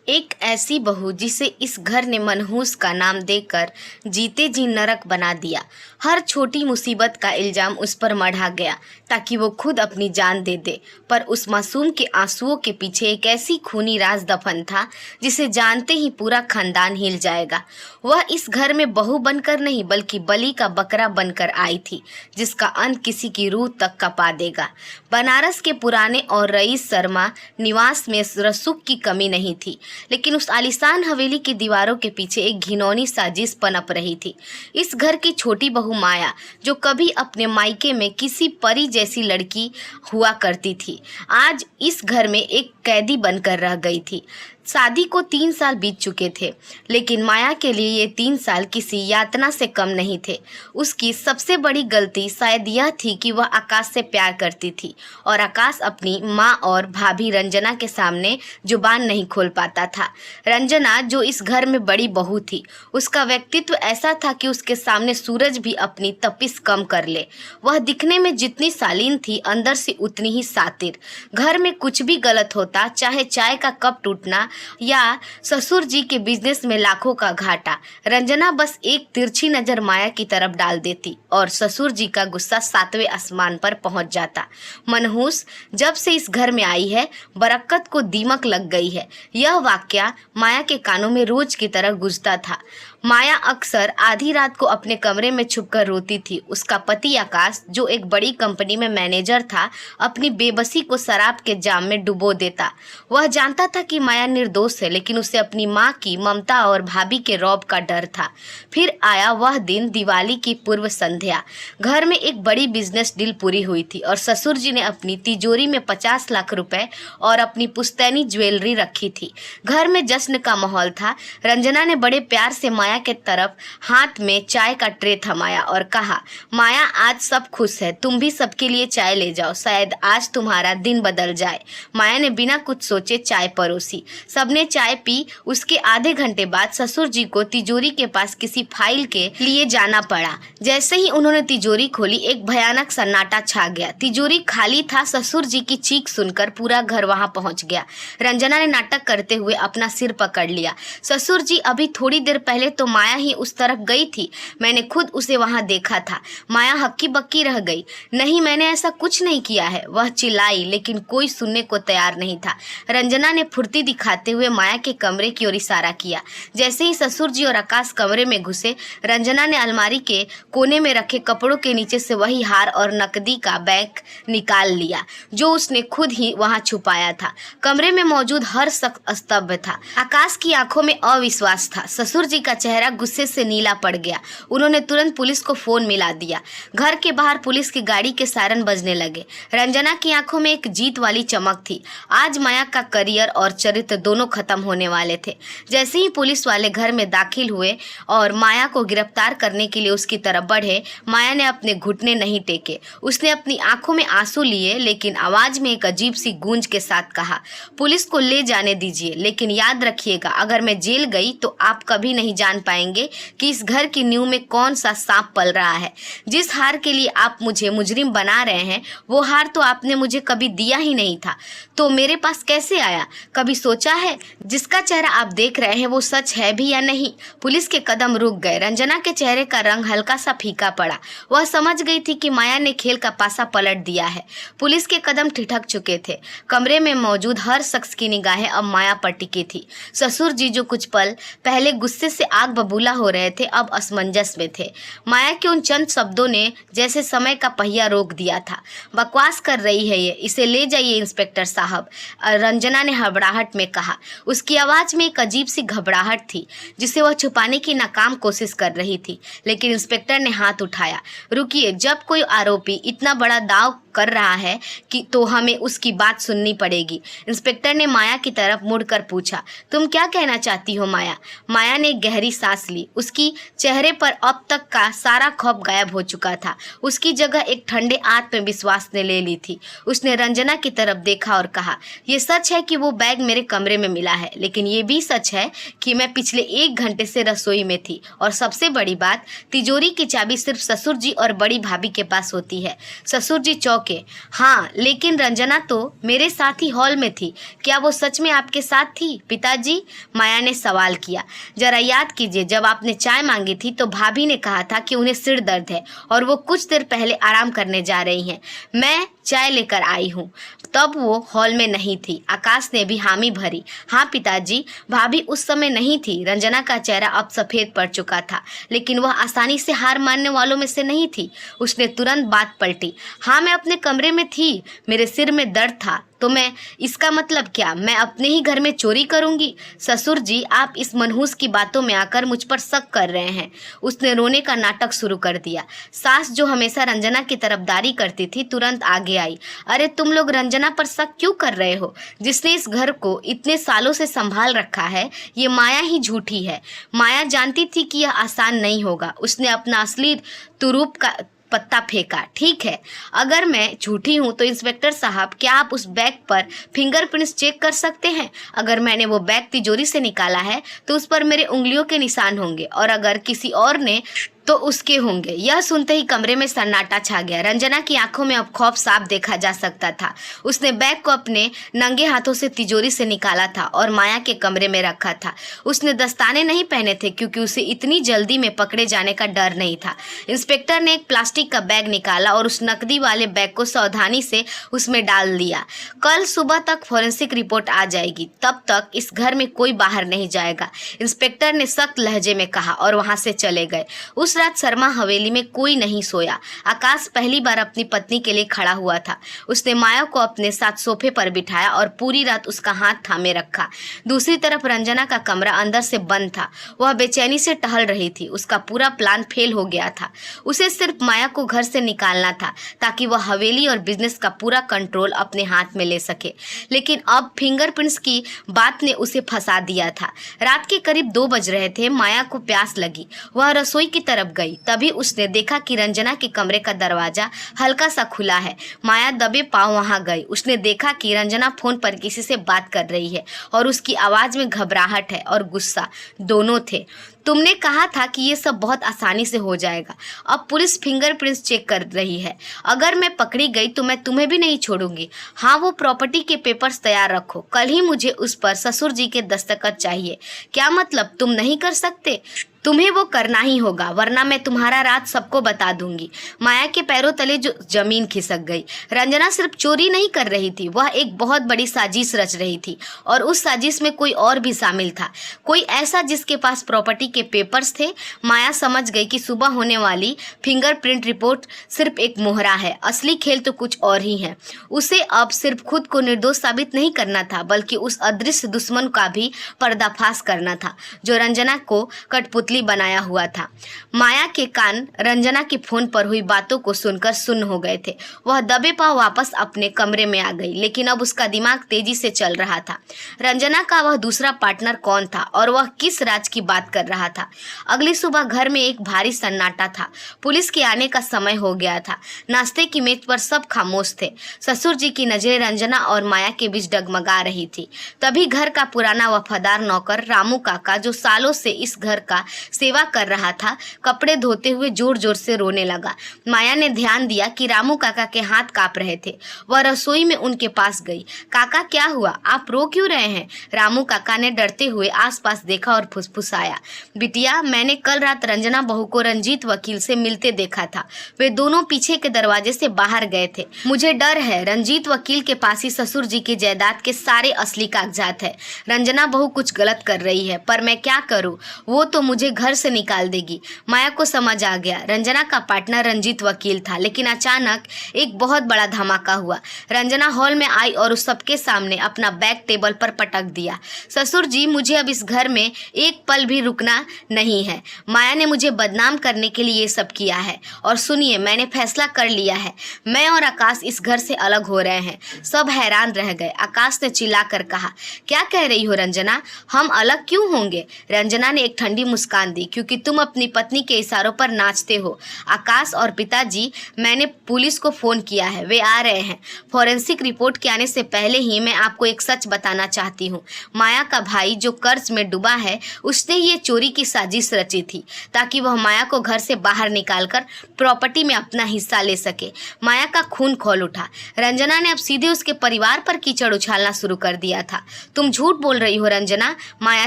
एक ऐसी बहू जिसे इस घर ने मनहूस का नाम देकर जीते जी नरक बना दिया। हर छोटी मुसीबत का इल्ज़ाम उस पर मढ़ा गया ताकि वो खुद अपनी जान दे दे, पर उस मासूम के आंसुओं के पीछे एक ऐसी खूनी राज दफन था जिसे जानते ही पूरा खानदान हिल जाएगा। वह इस घर में बहू बनकर नहीं बल्कि बलि का बकरा बनकर आई थी, जिसका अंत किसी की रूह तक कपा देगा। बनारस के पुराने और रईस शर्मा निवास में रसूख की कमी नहीं थी, लेकिन उस आलीशान हवेली की दीवारों के पीछे एक घिनौनी साजिश पनप रही थी। इस घर की छोटी बहू माया, जो कभी अपने मायके में किसी परी जैसी लड़की हुआ करती थी, आज इस घर में एक कैदी बनकर रह गई थी। शादी को 3 साल बीत चुके थे, लेकिन माया के लिए ये 3 साल किसी यातना से कम नहीं थे। उसकी सबसे बड़ी गलती शायद यह थी कि वह आकाश से प्यार करती थी और आकाश अपनी माँ और भाभी रंजना के सामने जुबान नहीं खोल पाता था। रंजना, जो इस घर में बड़ी बहू थी, उसका व्यक्तित्व ऐसा था कि उसके सामने सूरज भी अपनी तपिश कम कर ले। वह दिखने में जितनी शालीन थी, अंदर से उतनी ही सातिर। घर में कुछ भी गलत होता, चाहे चाय का कप टूटना या ससुर जी के बिजनेस में लाखों का घाटा, रंजना बस एक तिरछी नजर माया की तरफ डाल देती और ससुर जी का गुस्सा 7वें आसमान पर पहुंच जाता। मनहूस जब से इस घर में आई है, बरकत को दीमक लग गई है। यह वाकया माया के कानों में रोज की तरह गूंजता था। माया अक्सर आधी रात को अपने कमरे में छुपकर रोती थी। उसका पति आकाश, जो एक बड़ी कंपनी में मैनेजर था, अपनी बेबसी को शराब के जाम में डुबो देता। वह जानता था कि माया निर्दोष है, लेकिन उसे अपनी माँ की ममता और भाभी के रौब का डर था। फिर आया वह दिन, दिवाली की पूर्व संध्या। घर में एक बड़ी बिजनेस डील पूरी हुई थी और ससुर जी ने अपनी तिजोरी में 50 लाख रुपए और अपनी पुश्तैनी ज्वेलरी रखी थी। घर में जश्न का माहौल था। रंजना ने बड़े प्यार से माया के तरफ हाथ में चाय का ट्रे थमाया और कहा, माया, आज सब खुश है, तुम भी सबके लिए चाय ले जाओ, शायद आज तुम्हारा दिन बदल जाए। माया ने बिना कुछ सोचे चाय परोसी। सबने चाय पी। उसके आधे घंटे बाद ससुर जी को तिजोरी के पास किसी फाइल के लिए जाना पड़ा। जैसे ही उन्होंने तिजोरी खोली, एक भयानक सन्नाटा छा गया। तिजोरी खाली था। ससुर जी की चीख सुनकर पूरा घर वहां पहुंच गया। रंजना ने नाटक करते हुए अपना सिर पकड़ लिया। ससुर जी, अभी थोड़ी देर पहले तो माया ही उस तरफ गई थी, मैंने खुद उसे वहां देखा था। माया हक्की बक्की रह गई। नहीं, मैंने ऐसा कुछ नहीं किया है, वह चिल्लाई, लेकिन कोई सुनने को तैयार नहीं था। रंजना ने फुर्ती दिखाते हुए माया के कमरे की ओर इशारा किया। जैसे ही ससुर जी और आकाश कमरे में घुसे, रंजना ने अलमारी के कोने में रखे कपड़ों के नीचे से वही हार और नकदी का बैग निकाल लिया जो उसने खुद ही वहां छुपाया था। कमरे में मौजूद हर शख्स स्तब्ध था। आकाश की आंखों में अविश्वास था। ससुर जी का चेहरा गुस्से से नीला पड़ गया। उन्होंने तुरंत पुलिस को फोन मिला दिया। घर के बाहर पुलिस की गाड़ी के सायरन बजने लगे। रंजना की आंखों में एक जीत वाली चमक थी। आज माया का करियर और चरित्र दोनों खत्म होने वाले थे। जैसे ही पुलिस वाले घर में दाखिल हुए और माया को गिरफ्तार करने के लिए उसकी तरफ बढ़े, माया ने अपने घुटने नहीं टेके। उसने अपनी आंखों में आंसू लिए, लेकिन आवाज में एक अजीब सी गूंज के साथ कहा, पुलिस को ले जाने दीजिए, लेकिन याद रखिएगा, अगर मैं जेल गई तो आप कभी नहीं जान पाएंगे कि इस घर की नींव में कौन सा सांप पल रहा है। जिस हार के लिए आप मुझे मुजरिम बना रहे हैं, वो हार तो आपने मुझे कभी दिया ही नहीं था, तो मेरे पास कैसे आया? कभी सोचा है जिसका चेहरा आप देख रहे हैं वो सच है भी या नहीं? पुलिस के कदम रुक गए। रंजना के चेहरे का रंग हल्का सा फीका पड़ा। वह समझ गई थी कि माया ने खेल का पासा पलट दिया है। पुलिस के कदम ठिठक चुके थे। कमरे में मौजूद हर शख्स की निगाहें अब माया पर टिकी थी। ससुर जी, जो कुछ पल पहले गुस्से से आग बबूला हो रहे थे, अब असमंजस में थे। माया के उन चंद शब्दों ने जैसे समय का पहिया रोक दिया था। बकवास कर रही है ये, इसे ले जाइए इंस्पेक्टर साहब, रंजना ने हड़बड़ाहट में कहा। उसकी आवाज में एक अजीब सी घबराहट थी जिसे वह छुपाने की नाकाम कोशिश कर रही थी, लेकिन इंस्पेक्टर ने हाथ उठाया। रुकिए, जब कोई आरोपी इतना बड़ा दाव कर रहा है कि तो हमें उसकी बात सुननी पड़ेगी। इंस्पेक्टर ने माया की तरफ मुड़कर पूछा, तुम क्या कहना चाहती हो माया? माया ने गहरी सांस ली। उसकी चेहरे पर अब तक का सारा खौफ गायब हो चुका था। उसकी जगह एक ठंडे आत्मविश्वास ने ले ली थी। उसने रंजना की तरफ देखा और कहा, यह सच है कि वो बैग मेरे कमरे में मिला है, लेकिन ये भी सच है कि मैं पिछले 1 घंटे से रसोई में थी, और सबसे बड़ी बात, तिजोरी की चाबी सिर्फ ससुर जी और बड़ी भाभी के पास होती है। ससुर जी चौंक चौंके। हाँ, लेकिन रंजना तो मेरे साथ ही हॉल में थी। क्या वो सच में आपके साथ थी पिताजी? माया ने सवाल किया। जरा याद कीजिए, जब आपने चाय मांगी थी तो भाभी ने कहा था कि उन्हें सिर दर्द है और वो कुछ देर पहले आराम करने जा रही हैं। मैं चाय लेकर आई हूँ। तब वो हॉल में नहीं थी। आकाश ने भी हामी भरी। हाँ पिताजी, भाभी उस समय नहीं थी। रंजना का चेहरा अब सफ़ेद पड़ चुका था, लेकिन वह आसानी से हार मानने वालों में से नहीं थी। उसने तुरंत बात पलटी। हाँ, मैं अपने कमरे में थी, मेरे सिर में दर्द था। तो मैं, इसका मतलब क्या, मैं अपने ही घर में चोरी करूंगी? ससुर जी, आप इस मनहूस की बातों में आकर मुझ पर शक कर रहे हैं। उसने रोने का नाटक शुरू कर दिया। सास, जो हमेशा रंजना की तरफदारी करती थी, तुरंत आगे आई। अरे तुम लोग रंजना पर शक क्यों कर रहे हो? जिसने इस घर को इतने सालों से संभाल रखा है, ये माया ही झूठी है। माया जानती थी कि यह आसान नहीं होगा। उसने अपना असली तुरूप का पत्ता फेंका। ठीक है, अगर मैं झूठी हूं तो इंस्पेक्टर साहब, क्या आप उस बैग पर फिंगरप्रिंट्स चेक कर सकते हैं? अगर मैंने वो बैग तिजोरी से निकाला है तो उस पर मेरे उंगलियों के निशान होंगे, और अगर किसी और ने तो उसके होंगे। यह सुनते ही कमरे में सन्नाटा छा गया। रंजना की आंखों में अब खौफ साफ देखा जा सकता था। उसने बैग को अपने नंगे हाथों से तिजोरी से निकाला था और माया के कमरे में रखा था। उसने दस्ताने नहीं पहने थे क्योंकि उसे इतनी जल्दी में पकड़े जाने का डर नहीं था। इंस्पेक्टर ने एक प्लास्टिक का बैग निकाला और उस नकदी वाले बैग को सावधानी से उसमें डाल दिया। कल सुबह तक फॉरेंसिक रिपोर्ट आ जाएगी, तब तक इस घर में कोई बाहर नहीं जाएगा, इंस्पेक्टर ने सख्त लहजे में कहा और वहां से चले गए। उस रात शर्मा हवेली में कोई नहीं सोया। आकाश पहली बार अपनी पत्नी के लिए खड़ा हुआ था। उसने माया को अपने साथ सोफे पर बिठाया और पूरी रात उसका हाथ थामे रखा। दूसरी तरफ रंजना का कमरा अंदर से बंद था। वह बेचैनी से टहल रही थी। उसका पूरा प्लान फेल हो गया था। उसे सिर्फ माया को घर से निकालना था ताकि वह हवेली और बिजनेस का पूरा कंट्रोल अपने हाथ में ले सके। लेकिन अब फिंगरप्रिंट्स की बात ने उसे फंसा दिया था। रात के करीब 2 बज रहे थे। माया को प्यास लगी। वह रसोई की तरफ गई। तभी उसने देखा कि रंजना के कमरे का दरवाजा हल्का सा खुला है। माया दबे पांव वहां गई। उसने देखा कि रंजना फोन पर किसी से बात कर रही है और उसकी आवाज में घबराहट है और गुस्सा दोनों थे। तुमने कहा था कि ये सब बहुत आसानी से हो जाएगा। अब पुलिस फिंगरप्रिंट्स चेक कर रही है। अगर मैं पकड़ी गई तो मैं तुम्हें भी नहीं छोड़ूंगी। हाँ, वो प्रॉपर्टी के पेपर्स तैयार रखो। कल ही मुझे उस पर ससुर जी के दस्तखत चाहिए। क्या मतलब, तुम नहीं कर सकते? तुम्हें वो करना ही होगा, वरना मैं तुम्हारा राज सबको बता दूंगी। माया के पैरों तले जो जमीन खिसक गई। रंजना सिर्फ चोरी नहीं कर रही थी, वह एक बहुत बड़ी साजिश रच रही थी, और उस साजिश में कोई और भी शामिल था, कोई ऐसा जिसके पास प्रॉपर्टी के पेपर्स थे। माया समझ गई कि सुबह होने वाली फिंगरप्रिंट रिपोर्ट सिर्फ एक मोहरा है, असली खेल तो कुछ और ही है। उसे अब सिर्फ खुद को निर्दोष साबित नहीं करना था, बल्कि उस अदृश्य दुश्मन का भी पर्दाफाश करना था जो रंजना को कठपुतली बनाया हुआ था। माया के कान रंजना के फोन पर हुई बातों को सुनकर सुन्न हो गए थे। वह दबे पांव वापस अपने कमरे में आ गई, लेकिन अब उसका दिमाग तेजी से चल रहा था। रंजना का वह दूसरा पार्टनर कौन था और वह किस राज की बात कर रहा था? अगली सुबह घर में एक भारी सन्नाटा था। पुलिस के आने का समय हो गया था। नाश्ते की मेज पर सब खामोश थे। ससुर जी की नजरें रंजना और माया के बीच डगमगा रही थी। तभी घर का पुराना वफादार नौकर रामू काका, जो सालों से इस घर का सेवा कर रहा था, कपड़े धोते हुए जोर जोर से रोने लगा। माया ने ध्यान दिया कि रामू काका के हाथ कांप रहे थे। वह रसोई में उनके पास गई। काका, क्या हुआ? आप रो क्यों रहे हैं? रामू काका ने डरते हुए आसपास देखा और फुसफुसाया। बिटिया, मैंने कल रात रंजना बहू को रंजीत वकील से मिलते देखा था। वे दोनों पीछे के दरवाजे से बाहर गए थे। मुझे डर है, रंजीत वकील के पास ही ससुर जी की जायदाद के सारे असली कागजात है। रंजना बहू कुछ गलत कर रही है, पर मैं क्या करूं? वो तो मुझे घर से निकाल देगी। माया को समझ आ गया। रंजना का पार्टनर रंजीत वकील था, लेकिन अचानक एक बहुत बड़ा धमाका हुआ। रंजना हॉल में आई और उस सबके सामने अपना बैग टेबल पर पटक दिया। ससुर जी, मुझे अब इस घर में एक पल भी रुकना नहीं है। माया ने मुझे बदनाम करने के लिए ये सब किया है। और सुनिए, मैंने फैसला कर लिया है। मैं और आकाश इस घर से अलग हो रहे हैं। सब हैरान रह गए। आकाश ने चिल्लाकर कहा, क्या कह रही हो रंजना? हम अलग क्यों होंगे? रंजना ने एक ठंडी मुस्कान मुस्कान दी, क्योंकि तुम अपनी पत्नी के इशारों पर नाचते हो। आकाश और पिताजी, मैंने पुलिस को फ़ोन किया है, वे आ रहे हैं। फॉरेंसिक रिपोर्ट के आने से पहले ही मैं आपको एक सच बताना चाहती हूँ। माया का भाई जो कर्ज में डूबा है, उसने ये चोरी की साजिश रची थी ताकि वह माया को घर से बाहर निकालकर प्रॉपर्टी में अपना हिस्सा ले सके। माया का खून खौल उठा। रंजना ने अब सीधे उसके परिवार पर कीचड़ उछालना शुरू कर दिया था। तुम झूठ बोल रही हो रंजना, माया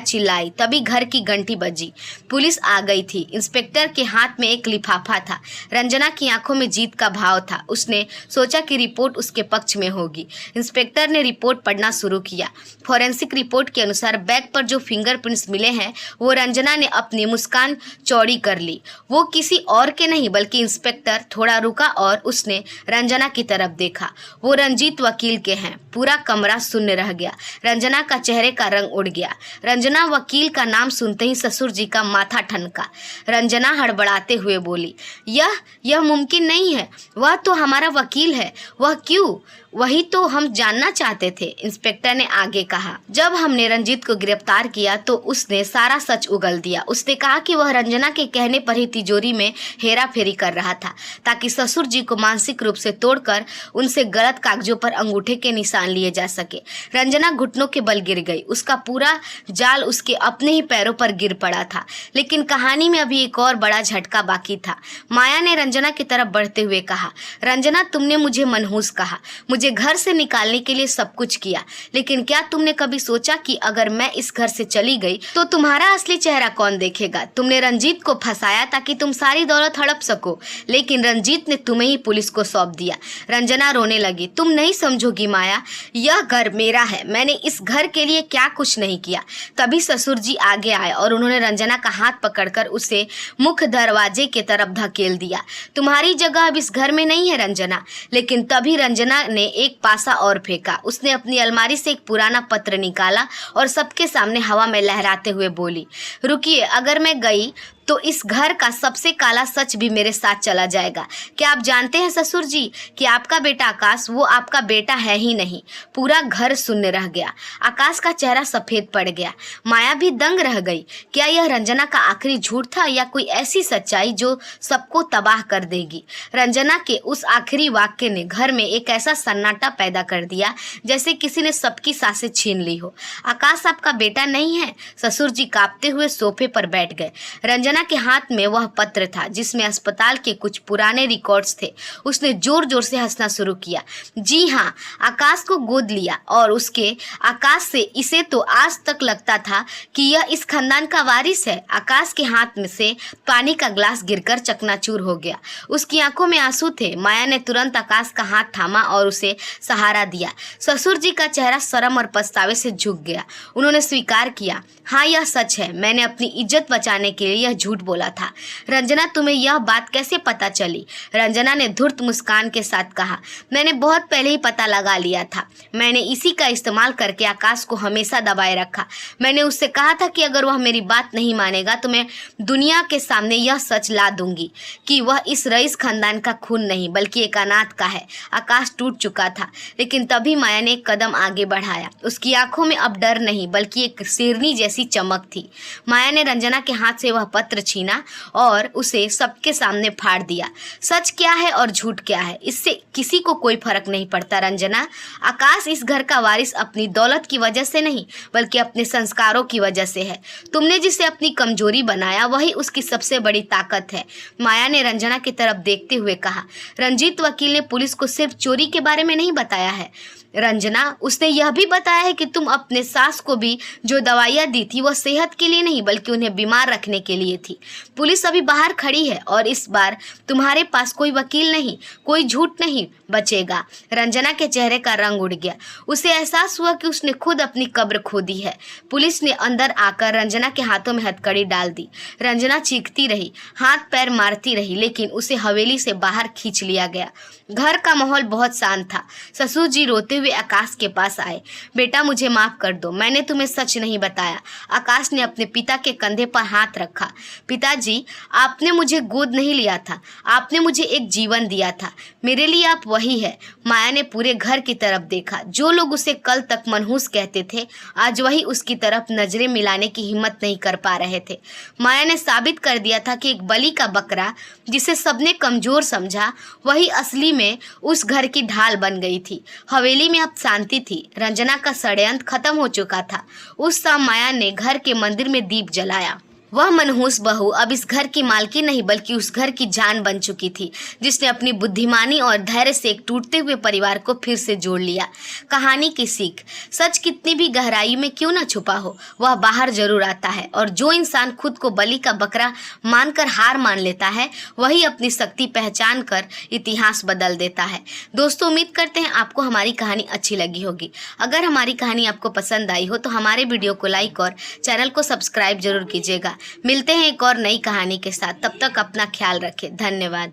चिल्लाई। तभी घर की घंटी बजी। पुलिस आ गई थी। इंस्पेक्टर के हाथ में एक लिफाफा था। रंजना की आंखों में जीत का भाव था। उसने सोचा कि रिपोर्ट उसके पक्ष में होगी। इंस्पेक्टर ने रिपोर्ट पढ़ना शुरू किया। फॉरेंसिक रिपोर्ट के अनुसार बैग पर जो फिंगरप्रिंट्स मिले हैं वो रंजना ने अपनी मुस्कान चौड़ी कर ली। वो किसी और के नहीं बल्कि इंस्पेक्टर थोड़ा रुका और उसने रंजना की तरफ देखा। वो रंजीत वकील के हैं। पूरा कमरा शून्य रह गया। रंजना का चेहरे का रंग उड़ गया। रंजना वकील का नाम सुनते ही ससुर जी का माथा ठनका। रंजना हड़बड़ाते हुए बोली, यह मुमकिन नहीं है। वह तो हमारा वकील है। वह क्यों? वही तो हम जानना चाहते थे, इंस्पेक्टर ने आगे कहा। जब हमने रंजीत को गिरफ्तार किया तो उसने सारा सच उगल दिया। उसने कहा कि वह रंजना के कहने पर ही तिजोरी में हेरा फेरी कर रहा था ताकि ससुर जी को मानसिक रूप से तोड़कर उनसे गलत कागजों पर अंगूठे के निशान लिए जा सके। रंजना घुटनों के बल गिर गई। उसका पूरा जाल उसके अपने ही पैरों पर गिर पड़ा था। लेकिन कहानी में अभी एक और बड़ा झटका बाकी था। माया ने रंजना की तरफ बढ़ते हुए कहा, रंजना, तुमने मुझे मनहूस कहा, मुझे घर से निकालने के लिए सब कुछ किया, लेकिन क्या तुमने कभी सोचा कि अगर मैं इस घर से चली गई तो तुम्हारा असली चेहरा कौन देखेगा? तुमने रंजीत को फंसाया ताकि तुम सारी दौलत हड़प सको, लेकिन रंजीत ने तुम्हें ही पुलिस को सौंप दिया। रंजना रोने लगी। तुम नहीं समझोगी माया, यह घर मेरा है। मैंने इस घर के लिए क्या कुछ नहीं किया। तभी ससुर जी आगे आए और उन्होंने रंजना का हाथ पकड़कर उसे मुख्य दरवाजे की तरफ धकेल दिया। तुम्हारी जगह अब इस घर में नहीं है रंजना। लेकिन तभी रंजना ने एक पासा और फेंका। उसने अपनी अलमारी से एक पुराना पत्र निकाला और सबके सामने हवा में लहराते हुए बोली, रुकिए, अगर मैं गई तो इस घर का सबसे काला सच भी मेरे साथ चला जाएगा। क्या आप जानते हैं ससुर जी कि आपका बेटा आकाश वो आपका बेटा है ही नहीं। पूरा घर शून्य रह गया। आकाश का चेहरा सफेद पड़ गया। माया भी दंग रह गई। क्या यह रंजना का आखिरी झूठ था या कोई ऐसी सच्चाई जो सबको तबाह कर देगी? रंजना के उस आखिरी वाक्य ने घर में एक ऐसा सन्नाटा पैदा कर दिया जैसे किसी ने सबकी सांसें छीन ली हो। आकाश आपका बेटा नहीं है। ससुर जी कांपते हुए सोफे पर बैठ गए। रंजना के हाथ में वह पत्र था जिसमें अस्पताल के कुछ पुराने रिकॉर्ड्स थे। उसने जोर जोर से हंसना शुरू किया। जी हाँ, आकाश को गोद लिया और उसके आकाश से इसे तो आज तक लगता था कि यह इस खानदान का वारिस है। आकाश के हाथ में से पानी का ग्लास गिरकर चकनाचूर हो गया। उसकी आंखों में आंसू थे। माया ने तुरंत आकाश का हाथ थामा और उसे सहारा दिया। ससुर जी का चेहरा शर्म और पछतावे से झुक गया। उन्होंने स्वीकार किया, हाँ यह सच है, मैंने अपनी इज्जत बचाने के लिए यह झूठ बोला था। रंजना, तुम्हें यह बात कैसे पता चली? रंजना ने धूर्त मुस्कान के साथ कहा, मैंने बहुत पहले ही पता लगा लिया था। मैंने इसी का इस्तेमाल करके आकाश को हमेशा दबाए रखा। मैंने उससे कहा था कि अगर वह मेरी बात नहीं मानेगा तो मैं दुनिया के सामने यह सच ला दूंगी कि वह इस रईस खानदान का खून नहीं बल्कि एक अनाथ का है। आकाश टूट चुका था। लेकिन तभी माया ने एक कदम आगे बढ़ाया। उसकी आंखों में अब डर नहीं बल्कि एक शेरनी जैसी चमक थी। माया ने रंजना के हाथ से वह पत्र छीना और उसे सबके सामने फाड़ दिया। सच क्या है और झूठ क्या है, इससे किसी को कोई फर्क नहीं पड़ता रंजना। आकाश इस घर का वारिस अपनी दौलत की वजह से नहीं बल्कि अपने संस्कारों की वजह से है। तुमने जिसे अपनी कमजोरी बनाया वही उसकी सबसे बड़ी ताकत है। माया ने रंजना की तरफ देखते हुए कहा, रंजीत वकील ने पुलिस को सिर्फ चोरी के बारे में नहीं बताया है रंजना, उसने यह भी बताया है कि तुम अपने सास को भी जो दवाइयाँ दी थी वह सेहत के लिए नहीं बल्कि उन्हें बीमार रखने के लिए थी। पुलिस अभी बाहर खड़ी है और इस बार तुम्हारे पास कोई वकील नहीं, कोई झूठ नहीं बचेगा। रंजना के चेहरे का रंग उड़ गया। उसे एहसास हुआ कि उसने खुद अपनी कब्र खोदी है। पुलिस ने अंदर आकर रंजना के हाथों में हथकड़ी डाल दी। रंजना चीखती रही, हाथ पैर मारती रही, लेकिन उसे हवेली से बाहर खींच लिया गया। घर का माहौल बहुत शांत था। ससुर जी रोते हुए आकाश के पास आए। बेटा, मुझे माफ कर दो, मैंने तुम्हें सच नहीं बताया। आकाश ने अपने पिता के कंधे पर हाथ रखा। पिताजी, आपने मुझे गोद नहीं लिया था, आपने मुझे एक जीवन दिया था। मेरे लिए आप वही है। माया ने पूरे घर की तरफ देखा। जो लोग उसे कल तक मनहूस कहते थे, आज वही उसकी तरफ नजरें मिलाने की हिम्मत नहीं कर पा रहे थे। माया ने साबित कर दिया था कि एक बलि का बकरा, जिसे सबने कमजोर समझा, वही असली में उस घर की ढाल बन गई थी। हवेली में अब शांति थी। रंजना का षड्यंत्र खत्म हो चुका था। उस शाम माया ने घर के मंदिर में दीप जलाया। वह मनहूस बहू अब इस घर की मालकी नहीं बल्कि उस घर की जान बन चुकी थी, जिसने अपनी बुद्धिमानी और धैर्य से एक टूटते हुए परिवार को फिर से जोड़ लिया। कहानी की सीख, सच कितनी भी गहराई में क्यों न छुपा हो, वह बाहर जरूर आता है। और जो इंसान खुद को बलि का बकरा मानकर हार मान लेता है, वही अपनी शक्ति पहचान कर इतिहास बदल देता है। दोस्तों, उम्मीद करते हैं आपको हमारी कहानी अच्छी लगी होगी। अगर हमारी कहानी आपको पसंद आई हो तो हमारे वीडियो को लाइक और चैनल को सब्सक्राइब जरूर कीजिएगा। मिलते हैं एक और नई कहानी के साथ। तब तक अपना ख्याल रखें। धन्यवाद।